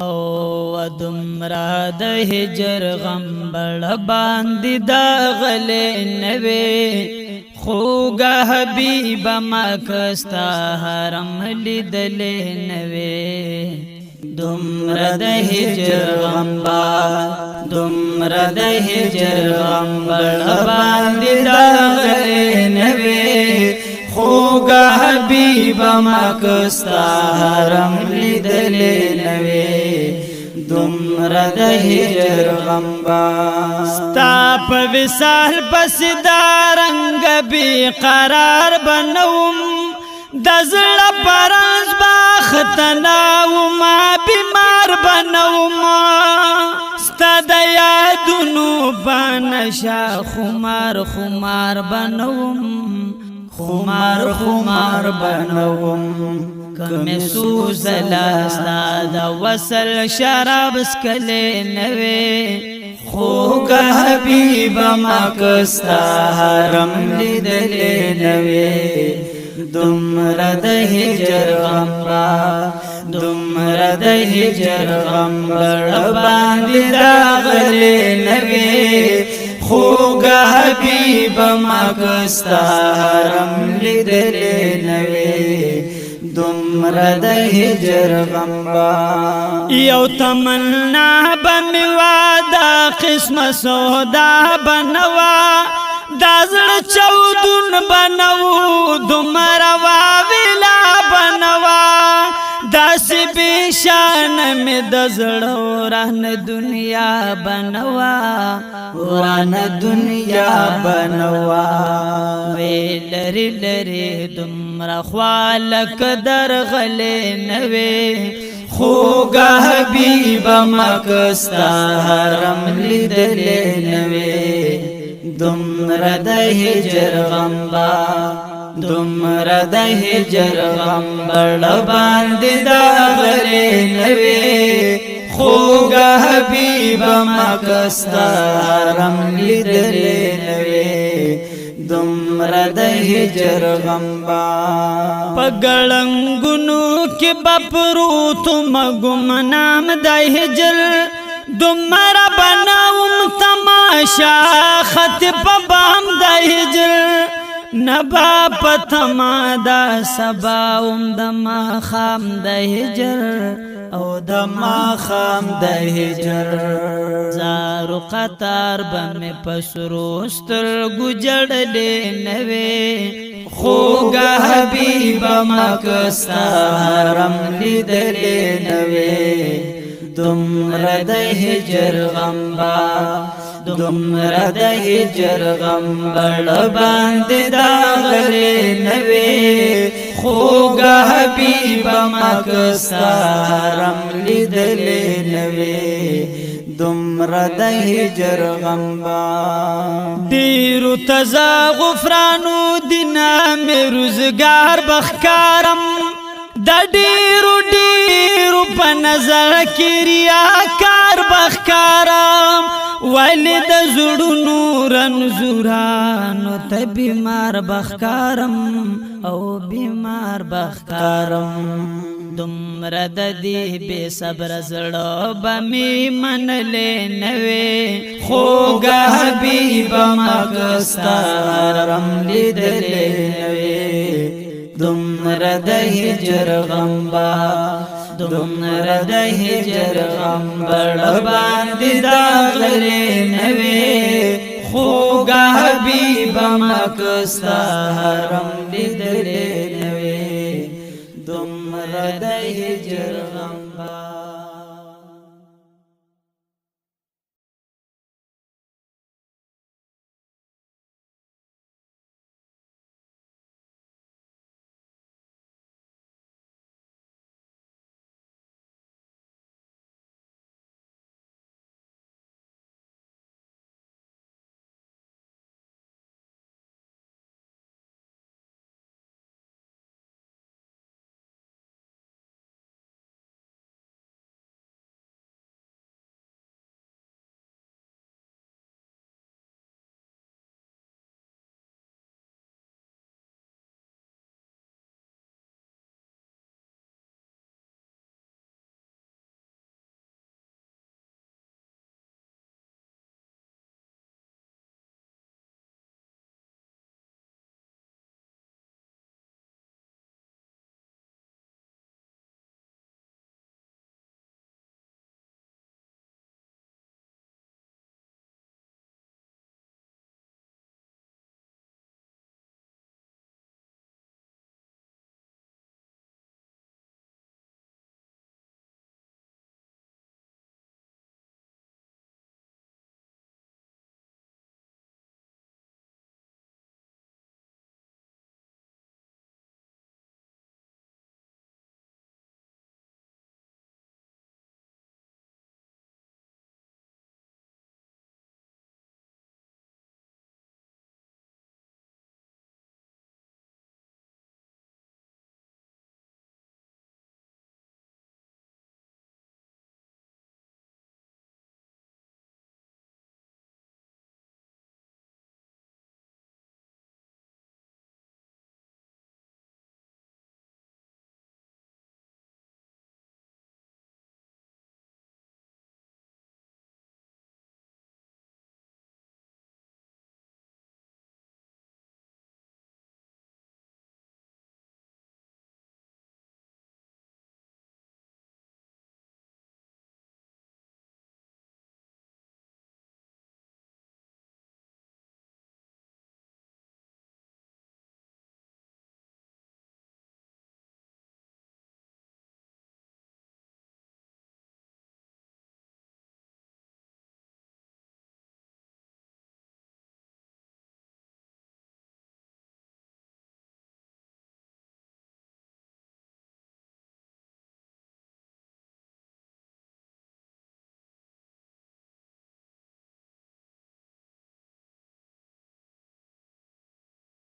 او دمرا د هجر غم بړ باندې دا غلې نوي خوګه حبیب مکستا حرم لیدلې نوي دمرا د هجر غم دمرا د هجر غم بړ باندې دا غلې نوي خوګه حبیب مکستا حرم لیدلې نوي دمرا د هجر غم ستا په وصال پس دا رنگ بی قرار بنوم د زړه پرنس باختنا و ما بیمار بنوم ستا د یادونو بنشا خمار بنوم خمار بنوم کمی سوز لاستا دا وصل شراب سکلے نوے خوگا حبیب مکستا حرم لیدلے نوے دمرا د هجر غم دمرا د هجر غم بړ باندې راغلې نوې خوګه حبیب مکستا حرم لیدلې نوې دمرا د هجر غم یو تمنا بمی وادا قسم سودا بنوا دا زړه چودون بنو دمرا واویلا بنوا داسی بیشان میں د زړه وران دنیا بنوا وی لری لری دمرا خوالک درغلې نوې خوګه حبیب مکستا حرم لیدلې نوې دمرا د هجر غم دمرا د هجر غم بړ باندې دا غلې نوې خوګه حبیب مکستا حرم لیدلې نوې دمرا د هجر غم پګړنګونو کې بپروت مګمنام د هجر دمرا بناوم تماشا خط پبام د هجر نبا پتما دا سباوم دما خام د هجر او دما خام د هجر زارو قطار بم پسروستر گجړلې نوې خوګه حبیب مکستا حرم لیدلې نوې دمرا د هجر غم دمرا د هجر غم بړ باندې دا غلې نوې خوګه حبیب مکستا حرم لیدلې نوې دمرا د هجر غم ډیرو تزا غفرانو دینا مې روزګار بخکارم دا ډیرو په نظر کې ریاکار بخکارم ولی د زړونو رنځورانو ته بیمار بخکارم او بیمار بخکارم دمرا د دې بے صبر زړه به مې منلې نوې خوګه حبیب مکستا حرم لیدلې نوې دمرا د هجر غم دمرا د هجر غم بړ باندې دا غلې نوې خوګه حبیب مکستا حرم لیدلې